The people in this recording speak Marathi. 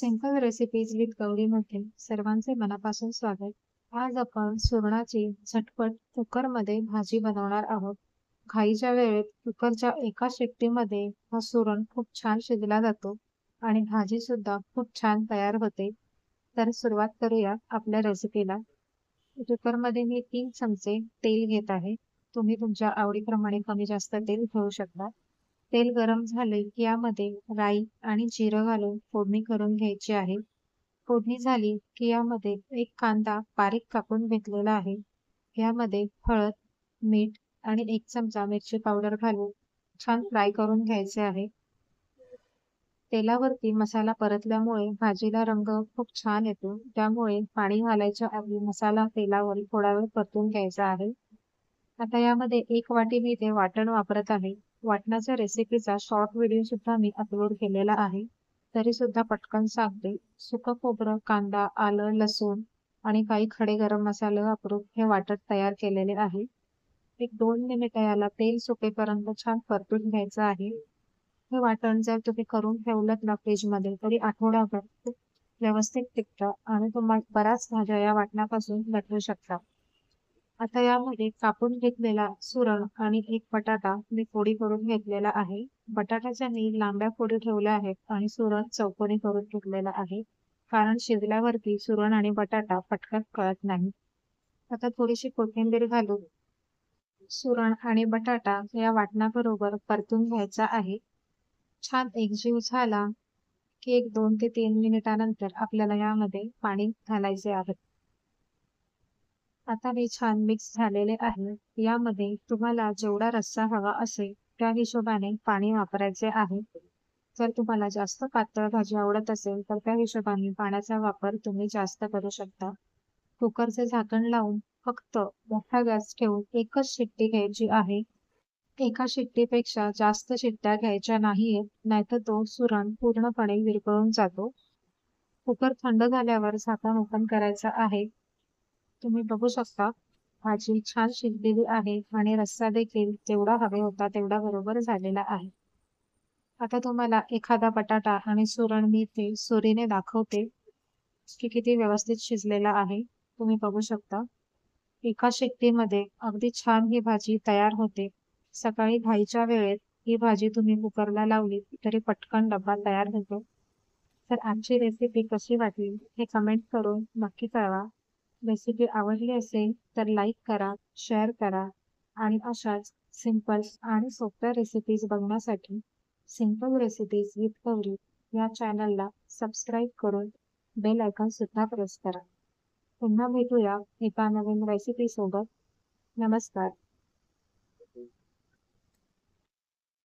सिंपल रेसिपीज विथ गौरीमध्ये सर्वांचे मनापासून स्वागत. आज आपण सुरणाची झटपट कुकरमध्ये भाजी बनवणार आहोत. घाईच्या वेळेत कुकरच्या एका शिट्टीमध्ये हा सुरण खूप छान शिजला जातो आणि भाजी सुद्धा खूप छान तयार होते. तर सुरुवात करूया आपल्या रेसिपीला. कुकरमध्ये मी 3 चमचे तेल घेत आहे. तुम्ही तुमच्या आवडीप्रमाणे कमी जास्त तेल घेऊ शकता. तेल गरम झाले की यामध्ये राई आणि जिरं घालून फोडणी करून घ्यायची आहे. फोडणी झाली की यामध्ये एक कांदा बारीक कापून घेतलेला आहे. यामध्ये हळद, मीठ आणि 1 चमचा मिरची पावडर घालून छान फ्राय करून घ्यायचे आहे. तेलावरती मसाला परतल्यामुळे भाजीला रंग खूप छान येतो. त्यामुळे पाणी घालायच्या आधी मसाला तेलावर थोडा वेळ परतून घ्यायचा आहे. आता यामध्ये 1 वाटी मी इथे वाटण वापरत आहे. वाटणाच्या रेसिपीचा शॉर्ट व्हिडिओ सुद्धा मी अपलोड केलेला आहे. तरी सुद्धा पटकन सांगते. सुकं खोबरं, कांदा, आलं, लसूण आणि काही खडे गरम मसाले वापरून हे वाटण तयार केलेले आहे. 1-2 मिनिटं याला तेल सुटेपर्यंत छान परतून घ्यायचं आहे. हे वाटण जर तुम्ही करून ठेवलंत ना फ्रीजमध्ये तरी आठवडाभर खूप व्यवस्थित टिकतं आणि तुम्हाला बऱ्याच भाज्या या वाटणापासून बदलू शकता. आता यामध्ये कापून घेतलेला सुरण आणि एक बटाटा मी फोडी करून घेतलेला आहे. बटाट्याच्या मी लांब्या फोडी ठेवल्या आहेत आणि सुरण चौकोनी करून घेतलेला आहे. कारण शिजल्यावरती सुरण आणि बटाटा पटकन कळत नाही. आता थोडीशी कोथिंबीर घालून सुरण आणि बटाटा या वाटणाबरोबर परतून घ्यायचा आहे. छान एकजीव झाला की 1-2 ते 3 मिनिटानंतर आपल्याला यामध्ये पाणी घालायचे आहे. आता हे छान मिक्स झालेले आहे. यामध्ये तुम्हाला जेवढा रस्सा हवा असेल त्या हिशोबाने पाणी वापरायचे आहे. जर तुम्हाला जास्त पातळ भाजी आवडत असेल तर त्या हिशोबाने पाण्याचा वापर तुम्ही जास्त करू शकता. कुकरचे झाकण लावून फक्त मोठा गॅस ठेवून एकच शिट्टी घ्यायची आहे. एका शिट्टीपेक्षा जास्त शिट्ट्या घ्यायच्या नाहीयेत, नाहीतर तो सुरण पूर्णपणे विरघळून जातो. कुकर थंड झाल्यावर झाकण ओपन करायचं आहे. तुम्ही बघू शकता भाजी छान शिजलेली आहे आणि रस्सा देखील जेवढा हवे होता तेवढा बरोबर झालेला आहे. आता तुम्हाला एखादा बटाटा आणि सुरण मी ते सुरीने दाखवते की किती व्यवस्थित शिजलेला आहे. तुम्ही बघू शकता. एका शिट्टीमध्ये अगदी छान ही भाजी तयार होते. सकाळी घाईच्या वेळेत ही भाजी तुम्ही कुकरला लावली तरी पटकन डब्बा तयार होतो. तर आजची रेसिपी कशी वाटली हे कमेंट करून नक्की कळवा. रेसिपी आवडली असेल तर लाईक करा, शेअर करा आणि अशाच सिंपल आणि सोप्या रेसिपीज बघण्यासाठी सिंपल रेसिपीज विथ गौरी या चॅनलला सबस्क्राईब करून बेल आयकॉन सुद्धा प्रेस करा. पुन्हा भेटूया एका नवीन रेसिपी सोबत. नमस्कार.